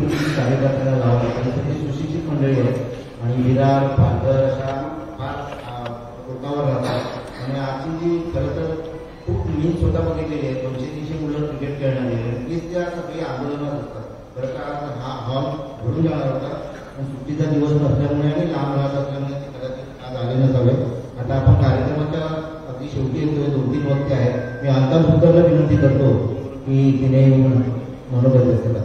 देखील कार्यकर्त्यांना जावं लागतं. ती सुशिक्षित मंडळी आहे आणि विरार पालघर अशा फार लोकांवर राहतात. आणि आजची जी खरं तर खूप मी स्वतः बघितलेली आहे, 200-300 मुलं क्रिकेट खेळणारी आहे. नक्कीच त्या सगळी आंदोलनात असतात. बरं का हा हॉल भरून जाणार होता, पण सुट्टीचा दिवस नसल्यामुळे आणि लांब राहत असल्यामुळे ते कदाचित आज आले नसावे. आता आपण कार्यक्रमाच्या अगदी शेवटी येतोय, 2-3 वक्ते आहेत. मी आता सुद्धा विनंती करतो की तिने मनोबल व्यक्त करा.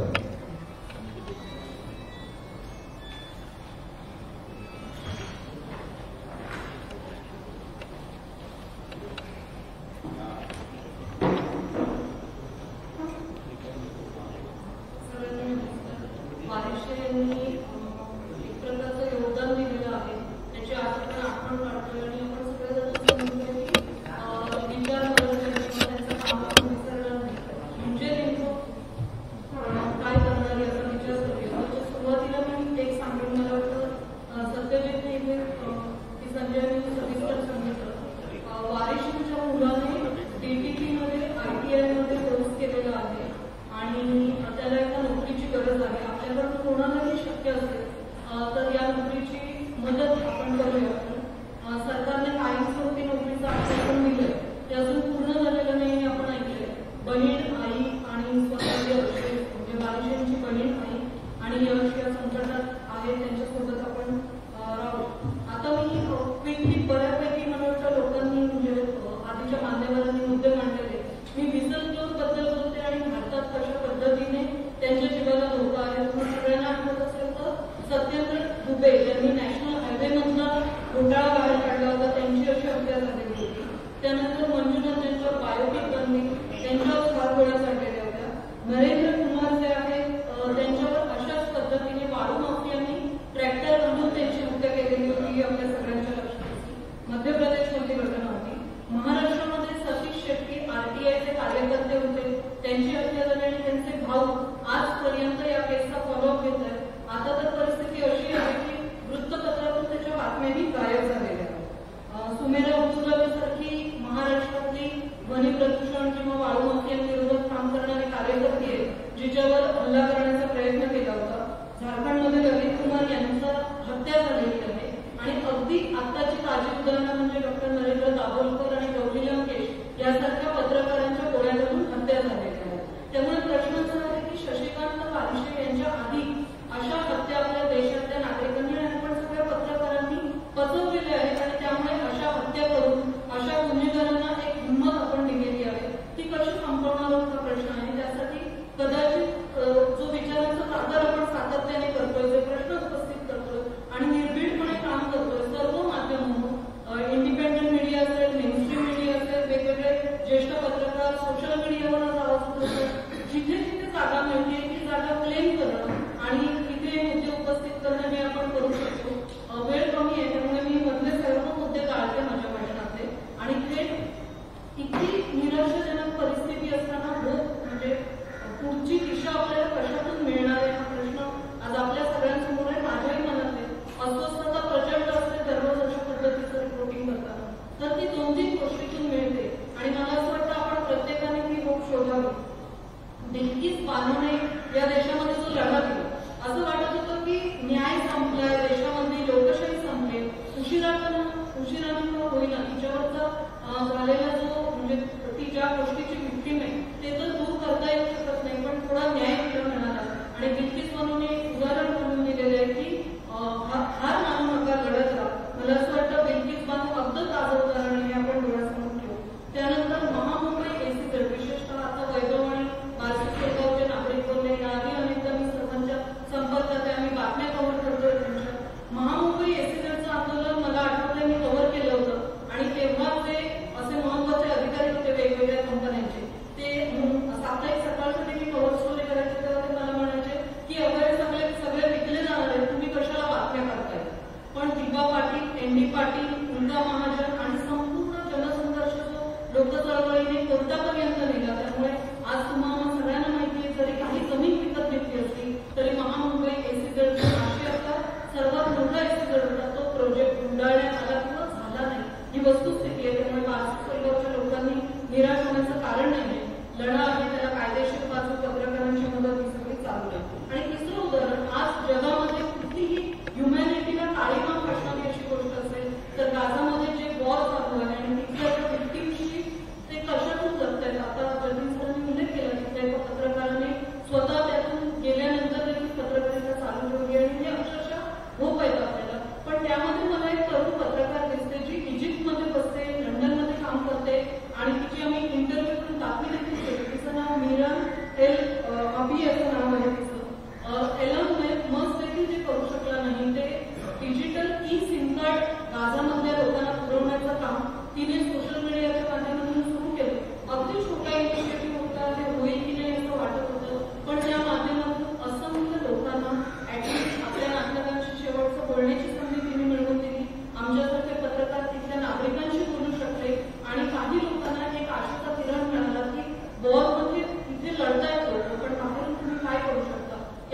महामुंबई एसीचं आंदोलन मला आठवतंय मी कव्हर केलं होतं आणि तेव्हा ते असे महत्वाचे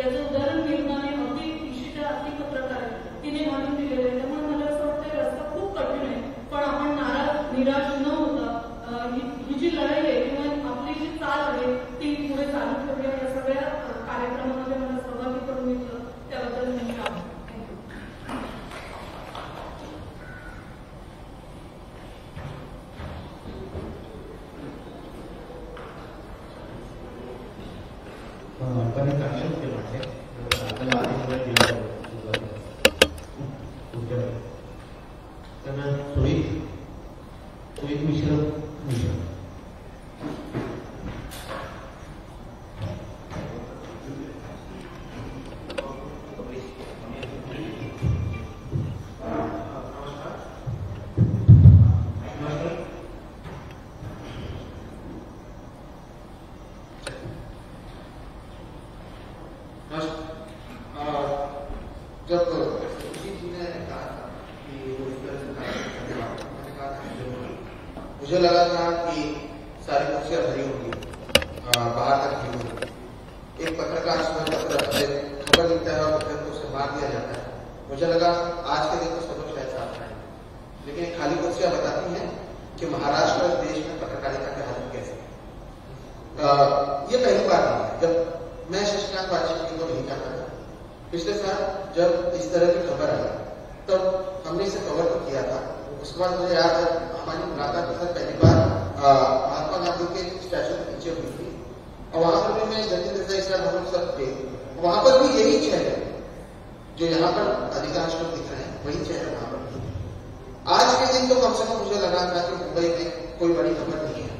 याचं उदाहरण घेऊन आणि अगदी विशिष्ट अगदी पत्रकार आहे तिने घालून दिलेलं आहे. त्यामुळे मला असं वाटतं रस्ता खूप कठीण आहे, पण आपण निराश न होता ही जी लढाई आहे किंवा आपली जी चाल आहे ती पुढे चालू ठेवूया. या सगळ्या कार्यक्रमामध्ये मला सहभागी करून घेतलं त्याबद्दल मी बरेच आक्षेप केले वाटते आपल्याला आधी दिला तर सोयीत मिश्र मुझे लगा था कि सारी कुर्सियां भरी होंगी, बाहर तक भरी होंगी. एक पत्रकार खबर लिखता है और पत्रकार को उसे मार दिया जाता है. मुझे लगा आज के दिन तो सब लोग शायद साथ हैं, लेकिन खाली कुर्सियां बताती हैं कि महाराष्ट्र देश में पत्रकारिता के हाल कैसे. ये पहली बार नहीं है जब मैं शशिकांत वाजपेयी को नहीं करता था. पिछले साल जब इस तरह की खबर आई तब हमने इसे कवर तो किया था. उसके बाद मुझे याद है हमारी मुलाकात के साथ पहली बार महात्मा गांधी के स्टैचू के नीचे हुई थी और वहां पर भी मैं जतिन देसाई सर हम लोग सब थे. वहां पर भी यही चेहरे जो यहाँ पर अधिकांश लोग दिख रहे हैं वही चेहरे वहां पर थे. आज के दिन तो कम से कम मुझे लगा था कि मुंबई में कोई बड़ी खबर नहीं है.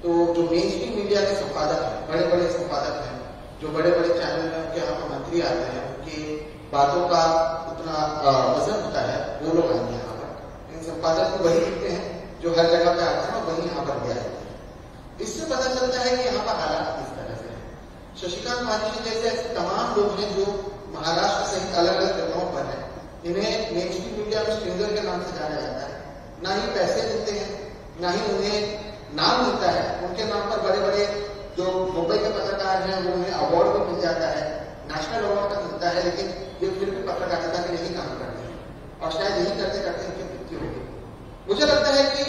तो जो मेन स्ट्रीम मीडिया के संपादक हैं, बड़े बड़े संपादक हैं, जो बड़े बड़े चैनल में उनके यहाँ पर मंत्री आते हैं, उनकी बातों का उतना वजन होता है, वो लोग आएंगे यहाँ पर. संपादक तो वही लिखते हैं जो हर जगह पे आते हैं और वही यहाँ पर भी आते हैं. इससे पता चलता है कि यहाँ पर हालात किस तरह से है. शशिकांत वाजपेयी जैसे ऐसे तमाम लोग हैं जो महाराष्ट्र सहित अलग अलग जगहों पर हैं. इन्हें मेन स्ट्रीम मीडिया में स्ट्रिंगर के नाम से जाना जाता है. ना ही पैसे मिलते हैं, ना ही उन्हें नाम मिलता है. उनके नाम पर बड़े बड़े जो मुंबई के पत्रकार हैं वो उन्हें अवार्ड भी मिल जाता है, नेशनल अवार्ड तक मिलता है. लेकिन ये फिर भी पत्रकारिता के लिए ही काम करते हैं और शायद यही करते करते इनकी मृत्यु हो गई. मुझे लगता है कि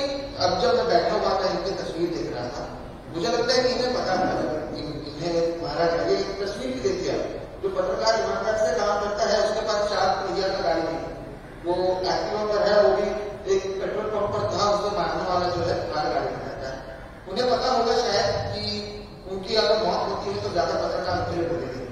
अब जब मैं बैठा हुआ था इनकी तस्वीर देख रहा था, मुझे लगता है कि इन्हें पता था, इन्हें महाराज ये तस्वीर भी देखिए. जो पत्रकार ईमानदार से काम करता है उसके पास 4 पहिया का गाड़ी नहीं, वो एक्टिवा पर है, वो भी एक पेट्रोल पंप पर था, उससे मारने वाला जो है कार गाड़ी में रहता है. उन्हें पता होगा शायद कि उनकी अगर मौत होती है तो ज्यादा पत्रकार उनके लिए बोलेंगे.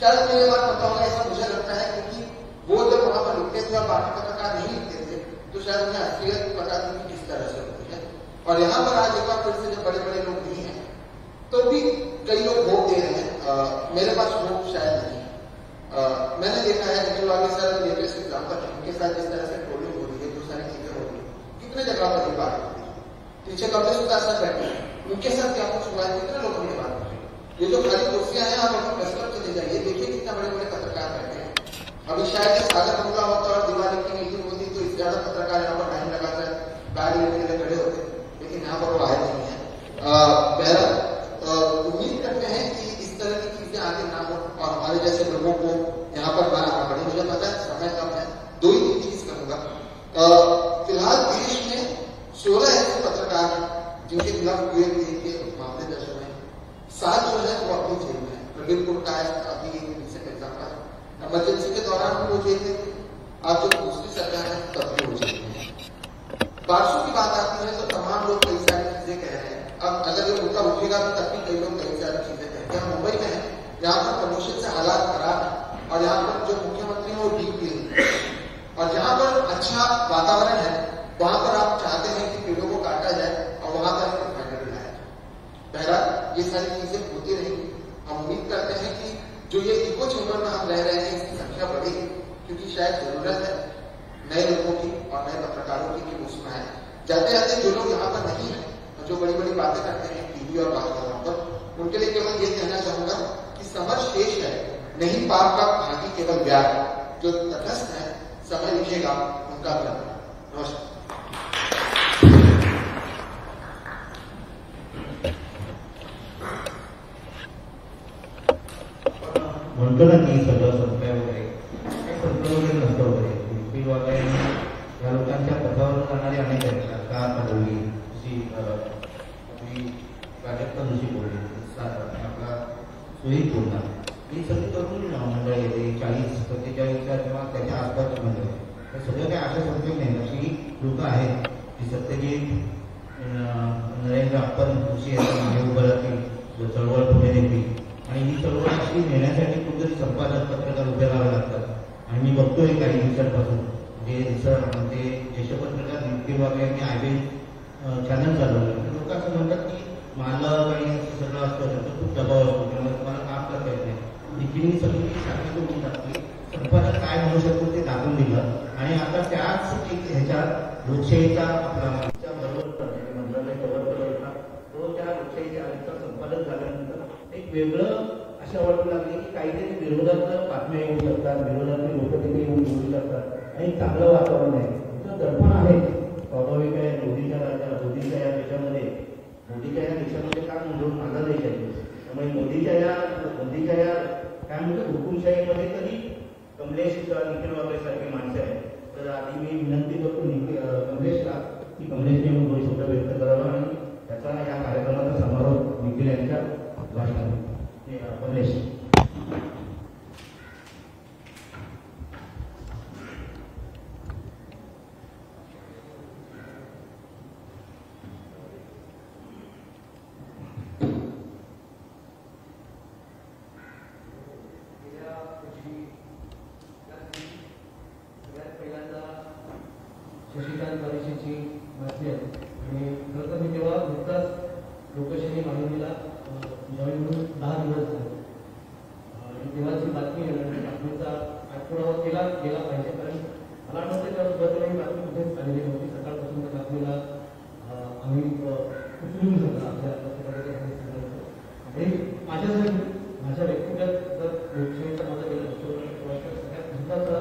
शायद मुझे ये बात पता होगा, ऐसा मुझे लगता है, क्योंकि वो जब वहां पर लिखते थे और बाकी पत्रकार नहीं लिखते थे तो शायद उन्हें असलियत पता थी कि किस तरह से होती है. और यहाँ पर आज एक बार फिर से जब बड़े बड़े लोग नहीं हैं तो भी कई लोग वोट दे रहे हैं. मेरे पास वोट शायद नहीं. मैंने देखा है निखिल वागे सर लेटेस्ट एग्जाम्पल है, उनके साथ जिस तरह से ट्रोलिंग हो रही है, जो सारी चीजें हो रही है, कितने जगह पर ये बात होती है. पीछे कमलेश सर बैठे हैं, उनके साथ क्या कुछ हुआ है, कितने लोगों ने बात की. ये जो खाली कुर्सियां हैं आप अपने प्रेस क्लब चले जाइए, देखिए कितने बड़े बड़े पत्रकार बैठे हैं. अभी शायद सागर बंगला होता और दिवाली की मीटिंग होती तो इससे ज्यादा पत्रकार यहाँ पर लाइन लगाकर बैग लेने के लिए खड़े होते, लेकिन यहाँ पर वो आए नहीं है. बहरहाल उम्मीद करते हैं कि इस तरह की चीजें आगे ना हो और हमारे जैसे लोगों को यहाँ पर ना आना पड़े. मुझे पता है समय कम है, 2 ही चीज करूंगा. फिलहाल देश में 16 ऐसे पत्रकार जिनके खिलाफ यूएपी के मामले दर्ज हुए हैं. 7 जो है वो अपनी जेल में है. प्रदीप गुप्ता है अभी रिसेंट एग्जाम्पल. इमरजेंसी के दौरान भी वो जेल में थे. आप जब दूसरी सरकार है तब भी वो जेल में है. बारसों की बात आती है तो तमाम लोग कई सारी चीजें कह रहे हैं. अब अगर ये मुद्दा उठेगा तो तब भी कई लोग कई सारी चीजें कहेंगे. हम मुंबई में है, यहाँ पर प्रदूषण से हालात खराब है और यहाँ पर जो मुख्यमंत्री है वो डीप क्लीन, और जहाँ पर अच्छा वातावरण है वहां पर आप चाहते हैं कि पेड़ों को काटा जाए और वहां पर एक फाइनल लाया जाए. बहरहाल ये सारी चीजें होती रहेंगी. हम उम्मीद करते हैं कि जो ये इको चेंबर में हम रह रहे हैं इसकी संख्या बढ़ेगी, क्योंकि शायद जरूरत है नए लोगों की और नए पत्रकारों की कि वो सुनाए. जाते जाते जो लोग यहाँ पर नहीं है, जो बड़ी बड़ी बातें करते हैं टीवी और बातचीतों पर, उनके लिए केवल ये कहना चाहूंगा कि समर शेष है, नहीं पाप का भागी केवल व्याग. जो तटस्थ है समय लिखेगा उनका प्रण. नमस्कार. म्हणतो ना की सगळं संपलंय वगैरे, काही संपलं वगैरे नसतं वगैरे. उडपी वगैरे या लोकांच्या पथावर जाणारे अनेक आहेत. का बोलली अशी आपली प्राजक्ता जोशी बोलली, आपला सुईत बोलणार, ही सगळी तरुण मंडळ येते 40-47 किंवा त्याच्या आसपास मंडळ. हे सगळं काही आशा संपलेली नाही. अशी लोकं आहेत की सत्यजित नरेंद्र आपण जोशी यांच्या मागे उभं राहतील, चळवळ पुढे नेतील. आणि ही चळवळ अशी नेण्यासाठी कुठेतरी संपादक पत्रकार उभे राहावे लागतात. आणि मी बघतोय काही दिवसांपासून जे ते ज्येष्ठ पत्रकार नितीन वाघ यांनी आयबीएन चॅनल चालवलं. लोक असं म्हणतात की मालक आणि सगळं असतं त्याचा खूप दबाव असतो, त्यामुळे तुम्हाला काम करता येत नाही. नितीन सगळी सारखी होऊन टाकली. संपादक काय म्हणू शकतो ते दाखवून दिलं. आणि आता त्याच ह्याच्यात लोकशाहीचा आपला मंत्रालय कव्हर करत होता तो त्या लोकशाहीच्या संपादक झाल्यानंतर एक वेगळं अशा वाटू लागले की काहीतरी विरोधात बातम्या येऊ शकतात, विरोधातले लोक तिथे येऊन बोलू शकतात आणि चांगलं वातावरण आहे. तिथं दडपण आहे, स्वाभाविक आहे. मोदीच्या या देशामध्ये काम म्हणून माझा देश आहे. त्यामुळे मोदीच्या या काय म्हणतो हुकुमशाहीमध्ये तरी कमलेश निखिल वागळे सारखे माणसं आहेत. तर आधी मी विनंती करतो कमलेशला की कमलेशने येऊन 2 शब्द व्यक्त करावा आणि त्याचा या कार्यक्रमाचा समारोप निखिल यांच्या भाषणात. कमलेश. शशिकांत परिषदेची बातमी आहे आणि खरं तर मी तेव्हा नुकताच लोकशाही माहितीला जॉईन म्हणून 10 दिवस झाले आणि तेव्हाची बातमी बातमीचा आठवडा केला गेला पाहिजे. कारण मला वाटतं त्या सुरुवातीला बातमी कुठेच आलेली नव्हती. सकाळपासून त्या बातमीला आम्ही उचलून धरला आणि माझ्या व्यक्तिगत जर लोकशाहीचा माझा गेला सगळ्यात महत्त्वाचा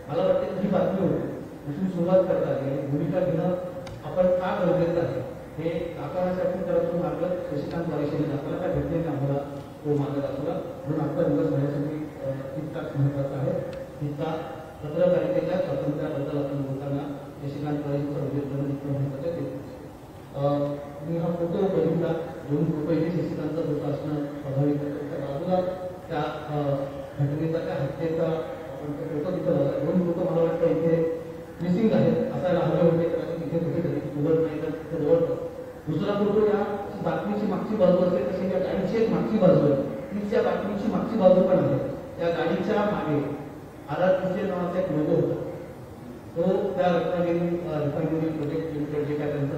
मला वाटतं ही बातमी होती. इथून सुरुवात करता आली आणि भूमिका घेणं आपण का गरजेचं आहे हे दाखवण्यासाठी तर मार्ग शशिकांत परिषदेने दाखवला. काय भेटले आम्हाला तो मार्ग दाखवला म्हणून आपला दिवस माझ्यासाठी तितकाच महत्त्वाचा आहे. तितका पत्रकारितेच्या स्वातंत्र्याबद्दल आपण बोलताना शशिकांत परिषदेचा उल्लेख करणं इतकं महत्त्वाचं आहे. मी हा फोटो बघितला, 2 फोटो इथे शशिकांतचा फोटो असणं स्वाभाविक आहे. त्या बाजूला त्या घटनेचा त्या हत्येचा फोटो तिथं होता. 2 फोटो मला वाटतं इथे मिसिंग आहेत, असायला हवे होते. कदाचित इथे कुठेतरी उघड नाही तर तिथे जवळ. दुसरा फोटो या बातमीची मागची बाजू असते तशी त्या गाडीची एक मागची बाजू आहे, तीच त्या बातमीची मागची बाजू पण आहे. त्या गाडीच्या मागे आराध्य नावाचा एक लोगो होता. तो त्या रत्नागिरी रिफायनरी प्रोजेक्ट लिमिटेड जे काय त्यांचं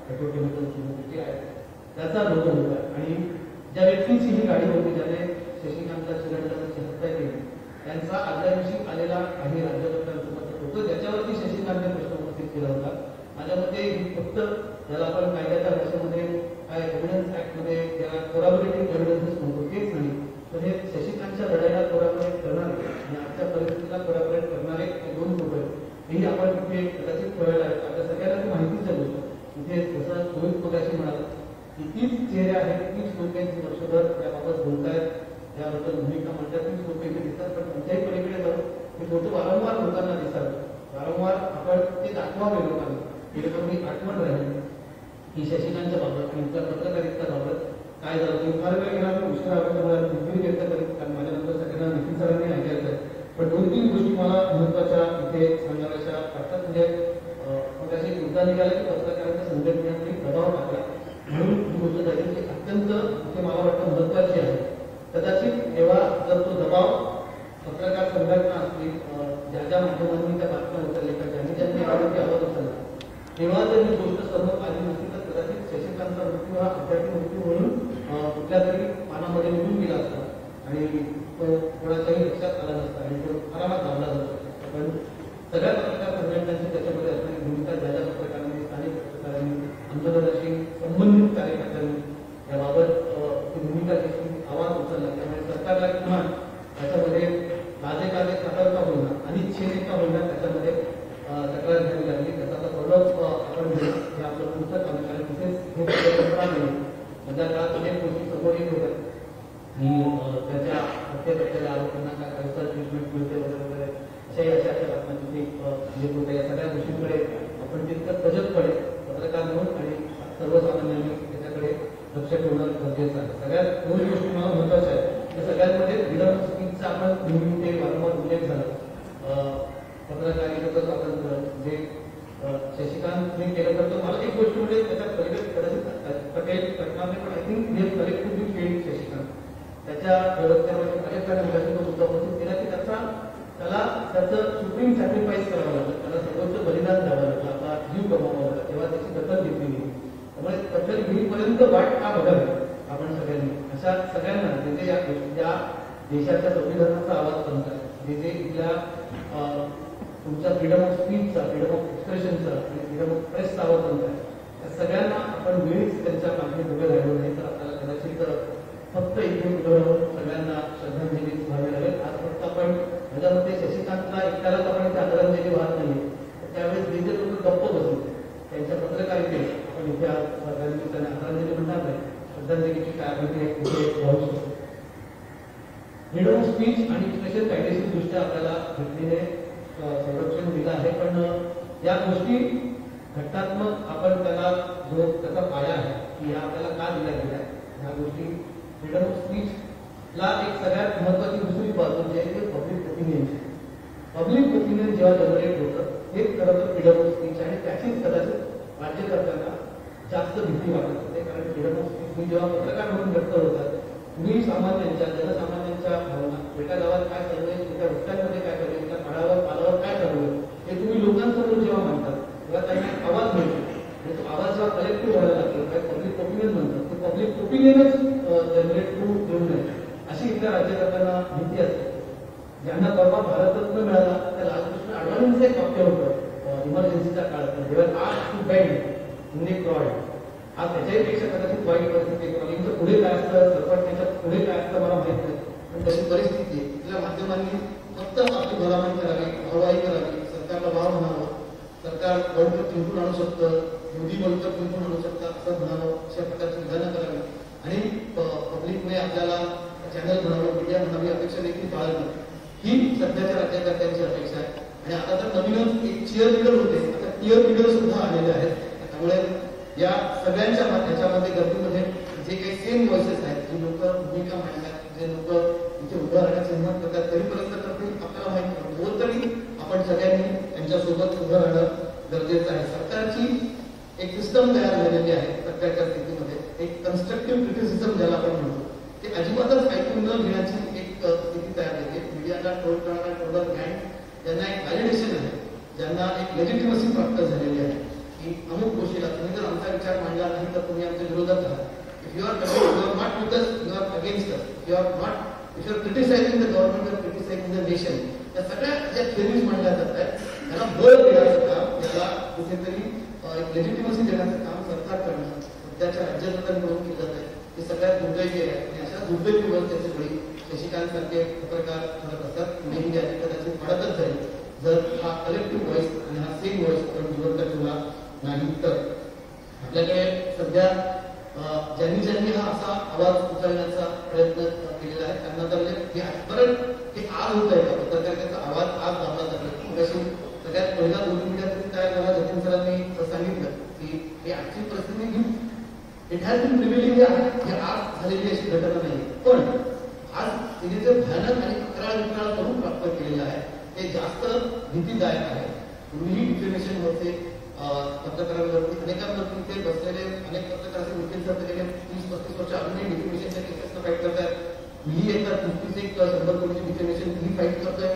पेट्रोकेमिकल जे आहे त्याचा लोगो होता. आणि ज्या व्यक्तीची ही गाडी होती ज्याने शशिकांतला चिरंजीवाची हत्या केली त्यांचा आदल्या दिवशी आलेला काही राज्यकर्त्यांसोबत होतो ज्याच्यावरती शशिकांतने प्रश्न उपस्थित केला होता. माझ्या मते फक्त ज्याला आपण कायद्याच्या भाषेमध्ये काय एव्हिडन्स ऍक्टमध्ये ज्याला कोरॅबोरेटिव्ह एव्हिडन्सेस म्हणतो तेच नाही, तर हे शशिकांतच्या लढाईला कोरॅबोरेट करणारे आणि आजच्या परिस्थितीला कोरॅबोरेट करणारे 2 फोटो आहेत. हेही आपण तिथे कदाचित ठेवायला आहेत. आपल्या सगळ्यांना ती माहितीच आहे गोष्ट. इथे जसं रोहित पगाशी म्हणाला की तीच चेहरे आहेत, तीच लोक आहेत जी वर्षभर त्याबाबत बोलतायत, त्याबद्दल भूमिका म्हणतात, तीच लोक इथे दिसतात. पण कोणत्याही पलीकडे जाऊन हे फोटो वारंवार लोकांना दिसतात. वारंवार आपण ते दाखवावे लोकांना, जेणेकरून ही आठवण राहील की शशिकांतच्या बाबत आणि इतर पत्रकारितेबाबत काय झालं. तुम्ही फार वेळ गेला मी उशिरा मला निखिल व्यक्त करीत, कारण माझ्यानंतर सगळ्यांना निखिल सरांनी ऐकायचं आहे. पण 2-3 गोष्टी मला महत्त्वाच्या इथे सांगाव्याच्या वाटतात. म्हणजे त्याची मुद्दा निघाला की पत्रकारांच्या संघटनेने दबाव टाकला म्हणून ही गोष्ट झाली की अत्यंत इथे मला वाटतं महत्त्वाची आहे. कदाचित तेव्हा जर तो दबाव पत्रकार संघटना असली ज्या ज्या माध्यमांनी त्या बातम्या उचलल्या का ज्यांनी आवडती आवाज उचलला तेव्हा जर ही गोष्ट समोर आली नसती तर कदाचित शशिकांतचा मृत्यू हा अपघाती मृत्यू म्हणून कुठल्या तरी पानामध्ये निघून गेला असता आणि तो कोणाच्याही लक्षात आला नसता आणि तो आरामात लावला जातो. पण सगळ्या पत्रकार संघटनांची त्याच्यामध्ये असणारी भूमिका ज्या ज्या पत्रकारांनी स्थानिक पत्रकारांनी आंदोलनाशी संबंधित कार्यकर्त्यांनी याबाबत ती भूमिका घेतली, आवाज उचलला. त्यामुळे सरकारला किमान त्याच्यामध्ये लाजेकाजे सतर्क होईना आणि इच्छेने का होईना त्याच्यामध्ये तक्रार घ्यावी लागली. त्याचा फॉलोअप आपण घेऊ हे आपलं पुढचं काम. कारण तिथेच हे मधल्या काळात अनेक गोष्टी समोर येत होत्या की त्याच्या हत्येचा त्यांना काय कॅन्सर ट्रीटमेंट मिळते वगैरे वगैरे अशाही अशा बातम्यांची येत होत्या. या सगळ्या गोष्टींकडे आपण तितकं सजगपणे पत्रकार म्हणून आणि सर्वसामान्यांनी त्याच्याकडे लक्ष ठेवणं गरजेचं आहे. सगळ्यात दोन गोष्टी मला महत्वाच्या आहेत. त्या सगळ्यांमध्ये फ्रीडम ऑफ स्पीचचा आपण नेहमी ते वारंवार उल्लेख झाला. पत्रकारितेचं स्वातंत्र्य जे शशिकांतने केलं तर मला एक गोष्ट म्हणजे त्याच्यात पलीकडे कदाचित पटेल पटनाने पण आय थिंक हे कलेक्टिव्हली फेल्ड शशिकांत त्याच्या व्यवस्थेमध्ये अनेक मुलांनी तो मुद्दा उपस्थित केला की त्याला त्याचं सुप्रीम सॅक्रिफाईस करावं लागलं, त्याला सर्वोच्च बलिदान द्यावं लागलं, आपला जीव गमावा लागला, तेव्हा त्याची दखल घेतली गेली. त्यामुळे दखलगिरीपर्यंत वाट का बघावी आपण सगळ्यांनी अशा सगळ्यांना जे या देशाच्या संविधानाचा आवाज बनत आहे, जे इथल्या तुमच्या फ्रीडम ऑफ स्पीचचा, फ्रीडम ऑफ एक्सप्रेशनचा आणि फ्रीडम ऑफ प्रेसचा आवाज बनत आहे, त्या सगळ्यांना आपण वेळीच त्यांच्या मागणी उभे राहिलो नाही तर आपल्याला कदाचित फक्त इथे उभं राहून सगळ्यांना श्रद्धांजली व्हावी लागेल. आज फक्त आपण ह्याच्यामध्ये शशिकांतला एकट्यालाच आपण इथे आदरांजली वाहत नाही, त्यावेळेस जे लोक गप्प बसून त्यांच्या पत्रकारितेत आपण इथे निमित्ताने आदरांजली म्हणणार नाही, श्रद्धांजलीची काय इथे वाहू शकतो. फ्रीडम ऑफ स्पीच आणि एक्सप्रेशन कायदेशीर दृष्ट्या आपल्याला घेतलेले संरक्षण दिलं आहे, पण या गोष्टी घटनात्मक आपण त्याला जो त्याचा पाया आहे की या आपल्याला का दिल्या गेल्या ह्या गोष्टी फ्रीडम ऑफ स्पीचला एक सगळ्यात महत्वाची दुसरी बाजू जी आहे ते पब्लिक ओपिनियन जेव्हा जनरेट होतं हे खरं तर फ्रीडम ऑफ स्पीच आणि त्याचीच कदाचित राज्यकर्त्यांना जास्त भीती वाटत होते. कारण फ्रीडम ऑफ स्पीच मी जेव्हा पत्रकार म्हणून व्यक्त होतात तुम्ही सामान्यांच्या जनसामान्यांच्या भावना एका गावात काय चालू आहे, त्या रस्त्यांमध्ये काय चालू आहे, त्या पालावर काय चालू आहे हे तुम्ही लोकांसमोर जेव्हा मांडतात तेव्हा त्यांना आवाज मिळतो आणि तो आवाज जेव्हा कलेक्टिव्ह व्हायला लागतो काय पब्लिक ओपिनियन म्हणतात ते पब्लिक ओपिनियनच जनरेट होऊ नये अशी इथल्या राज्यकर्त्यांना भीती असते. ज्यांना परवा भारतरत्न मिळाला त्या लालकृष्ण अडवाणींचं एक वाक्य होतं इमर्जन्सीच्या काळात, जेव्हा आज टू बेंड इन क्रॉड. आज त्याच्याही पेक्षा कदाचित वाईट परिस्थिती कॉलिंगचं पुढे काय असतं, सरपटण्याच्या पुढे काय असतं मला माहित नाही, पण तशी परिस्थिती आहे. तिथल्या माध्यमांनी फक्त आपली भलामण करावी, भाववाही करावी, सरकारला भाव म्हणावं, सरकार बळकट जिंकून आणू शकतं, मोदी बळकट जिंकून आणू शकतात असं म्हणावं, अशा प्रकारची विधानं करावी आणि पब्लिकने आपल्याला चॅनल म्हणावं, मीडिया म्हणावी अपेक्षा देखील बाळगणं ही सध्याच्या राज्यकर्त्यांची अपेक्षा आहे. आणि आता तर नवीनच एक चिअर लीडर होते, आता टिअर लीडर सुद्धा आलेले आहेत. त्यामुळे या सगळ्यांच्या याच्यामध्ये गर्दीमध्ये जे काही सेम व्हॉइसेस आहेत, जी लोक भूमिका मांडतात, जे लोक इथे उभं राहण्याची हिंमत करतात, तरीपर्यंत आपल्याला माहिती पडतो तरी आपण सगळ्यांनी त्यांच्यासोबत उभं राहणं गरजेचं आहे. सरकारची एक सिस्टम तयार झालेली आहे सध्याच्या स्थितीमध्ये, एक कन्स्ट्रक्टिव्ह क्रिटिसिझम ज्याला आपण म्हणतो ते अजिबातच ऐकून न घेण्याची एक स्थिती तयार झाली. मीडियाला ट्रोल करणारा ट्रोलर गँग ज्यांना एक व्हॅलिडेशन आहे, ज्यांना एक लेजिटिमसी प्राप्त झालेली आहे की अमुक गोष्टीला तुम्ही जर आमचा विचार मांडला नाही तर तुम्ही आमच्या विरोधात आहात. If you are not with us, you are against us. If you are criticizing the government, you are criticizing the nation. या सगळ्या ज्या थेरीज मांडल्या जात आहेत त्याला बळ देण्याचं काम, त्याला कुठेतरी एक लेजिटिमसी देण्याचं काम सरकार करणं सध्याच्या राज्यकर्त्यांकडून केलं जात आहे. हे सगळ्यात दुर्दैवी आहे आणि अशा दुर्दैवी व्यवस्थेचे बळी शशिकांत सारखे पत्रकार ठरत असतात. पुढे याची कदाचित वाढतच जाईल जर हा कलेक्टिव्ह व्हॉइस आणि हा सेम व्हॉइस आपण जिवंत ठेवला नाही तर. आपल्याकडे सध्या ज्यांनी ज्यांनी हा असा आवाज उचलण्याचा प्रयत्न केलेला आहे त्यांना तर हे आजपर्यंत हे आज होत आहे का पत्रकारितेचा आवाज आज दाबला जातो. सगळ्यात पहिला दोन मिनिटात काय झाला जतीन सरांनी सांगितलं की ही आजची परिस्थिती इट हॅज बीन प्रिव्हिलिंग हे आज झालेली अशी घटना नाही, पण आज तिने जे भयानक आणि अकराळ करून प्राप्त केलेलं आहे ते जास्त भीतीदायक आहे. पूर्वीही डिफेमेशन होते पत्रकारांवरती, अनेकांवरती ते बसलेले अनेक पत्रकार असे वकील सर गेले 30-35 वर्ष अजूनही डिफेमेशनच्या केसेसला फाईट करतात. मीही येतात 100 कोटीची डिफेमेशन ही फाईट करतोय.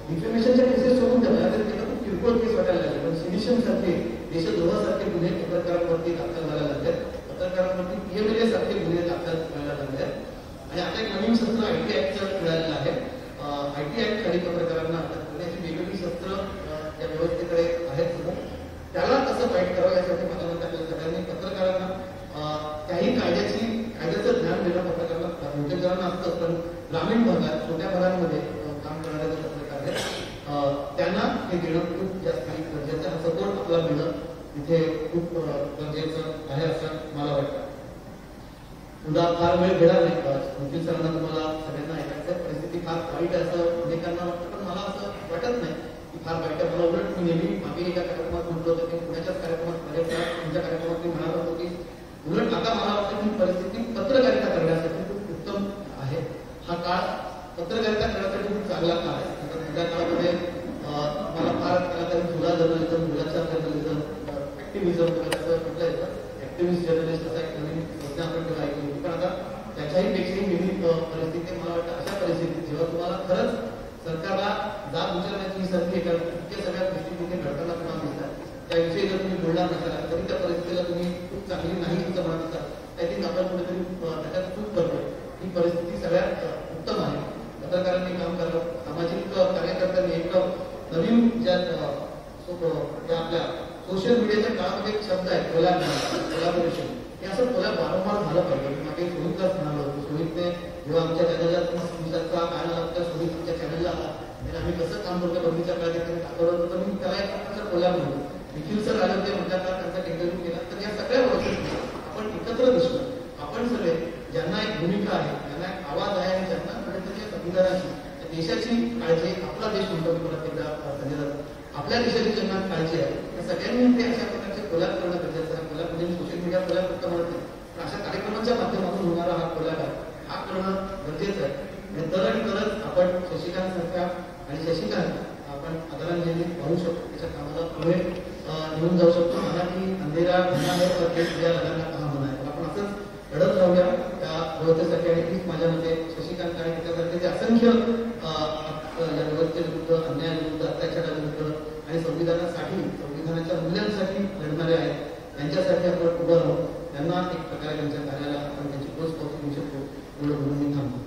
डिफेमेशनच्या केसेस सोडून द्या तरी त्याला खूप किरकोळ केस वाटायला लागले, पण सेडिशन सारखे देशद्रोहासारखे गुन्हे पत्रकारांवरती दाखल व्हायला लागले, पत्रकारांवरती PMLA सारखे गुन्हे दाखल व्हायला लागले. आणि आता एक नवीन शस्त्र IT ऍक्टचं मिळालेलं आहे. IT ऍक्ट खाली पत्रकारांना अटक करण्याची वेगवेगळी शस्त्र त्या व्यवस्थेकडे आहेत. त्याला कसं फाईट करावं यासाठी मला म्हणतात आपल्या सगळ्यांनी पत्रकारांना त्याही कायद्याचं ज्ञान देणं पत्रकारांना मोठ्या जणांना असतं, पण ग्रामीण भागात छोट्या भागांमध्ये काम करणारे जे पत्रकार आहेत त्यांना हे देणं खूप जास्त गरजेचं आहे. सपोर्ट आपला मिळणं इथे खूप गरजेचं आहे असं मला वाटतं. पुन्हा फार वेळ घेणार नाही, वकील सरांना तुम्हाला सगळ्यांना ऐकायचं परिस्थिती फार वाईट आहे असं अनेकांना वाटतं, पण मला असं वाटत नाही की फार वाईट आहे. मला उलट मी नेहमी मागे एका कार्यक्रमात म्हटलं होतं की पुण्याच्याच कार्यक्रमात तुमच्या कार्यक्रमात मी म्हणालो होतो की उलट आता मला वाटतं की परिस्थिती पत्रकारिता करण्यासाठी खूप उत्तम आहे. हा काळ पत्रकारिता करण्यासाठी खूप चांगला काळ आहे. आता त्या काळामध्ये मला फार त्याला झुला जर्नलिझम, मुलाच्या जर्नलिझम, ऍक्टिव्हिझम असं म्हटलं येतं. ऍक्टिव्हिस्ट जर्नलिस्ट असा एक नवीन संज्ञा आपण तेव्हा ऐकली होती. पण आता त्याच्याही पेक्षाही वेगळी परिस्थिती मला वाटतं. अशा परिस्थितीत जेव्हा तुम्हाला खरंच सरकारला जाब विचारण्याची ही संधी आहे, इतक्या सगळ्या गोष्टी तिथे घडताना तुम्हाला दिसतात, त्याविषयी जर तुम्ही बोलणार नसाल तरी त्या परिस्थितीला तुम्ही खूप चांगली नाही असं म्हणत असाल, आय थिंक आपण कुठेतरी त्याच्यात चूक करतो. ही परिस्थिती सगळ्यात उत्तम आहे. पत्रकारांनी काम करावं, सामाजिक कार्यकर्त्यांनी एक नवीन ज्या आपल्या सोशल मीडियाच्या काळामध्ये एक शब्द आहे कोलॅबोरेशन. हे असं कोलॅब वारंवार झालं पाहिजे. मागे सोहितलाच म्हणालो होतो, सोहितने जेव्हा आमच्या चॅनलला तुमचा काय आला त्या सोहित तुमच्या चॅनलला आला आणि आम्ही कसं काम करतो बंदीच्या काळात दाखवलं होतं, तर मी त्याला एक प्रकारचा कोलॅब म्हणतो. निखिल सर आले होते म्हणतात त्यांचा इंटरव्ह्यू केला, तर या सगळ्या गोष्टी आपण एकत्र दिसलो. आपण सगळे ज्यांना एक भूमिका आहे, ज्यांना एक आवाज आहे आणि ज्यांना कुठेतरी संविधानाची देशाची काळजी, आपला देश म्हणतो मी परत एकदा संजय दादा, आपल्या देशाची ज्यांना काळजी आहे त्या सगळ्यांनी ते अशा प्रकारचे कोलॅब करणं गरजेचं आहे. कोलॅब म्हणजे मी सोशल मीडिया कोलॅब फक्त म्हणत नाही, पण अशा कार्यक्रमाच्या माध्यमातून होणारा हा कोलॅब आहे, हा करणं गरजेचं आहे. आणि तर आणि तरच आपण शशिकांत सारख्या आणि शशिकांत आपण आदरांजली वाहू शकतो, त्याच्या कामाला पुढे घेऊन जाऊ शकतो. मला की अंधेरा घना है पर देश या लगाना कहा म्हणा आहे. आपण असंच लढत राहूया त्या व्यवस्थेसाठी. आणि तीच माझ्या मते शशिकांत आणि त्याच्यासारखे जे असंख्य या व्यवस्थेविरुद्ध, अन्यायाविरुद्ध, अत्याचाराविरुद्ध आणि संविधानासाठी, संविधानाच्या मूल्यांसाठी लढणारे आहेत, त्यांच्यासाठी आपण उभं राहू. त्यांना एक प्रकारे त्यांच्या कार्याला आपण त्यांची पोच पावती देऊ शकतो. एवढं म्हणून मी थांबतो.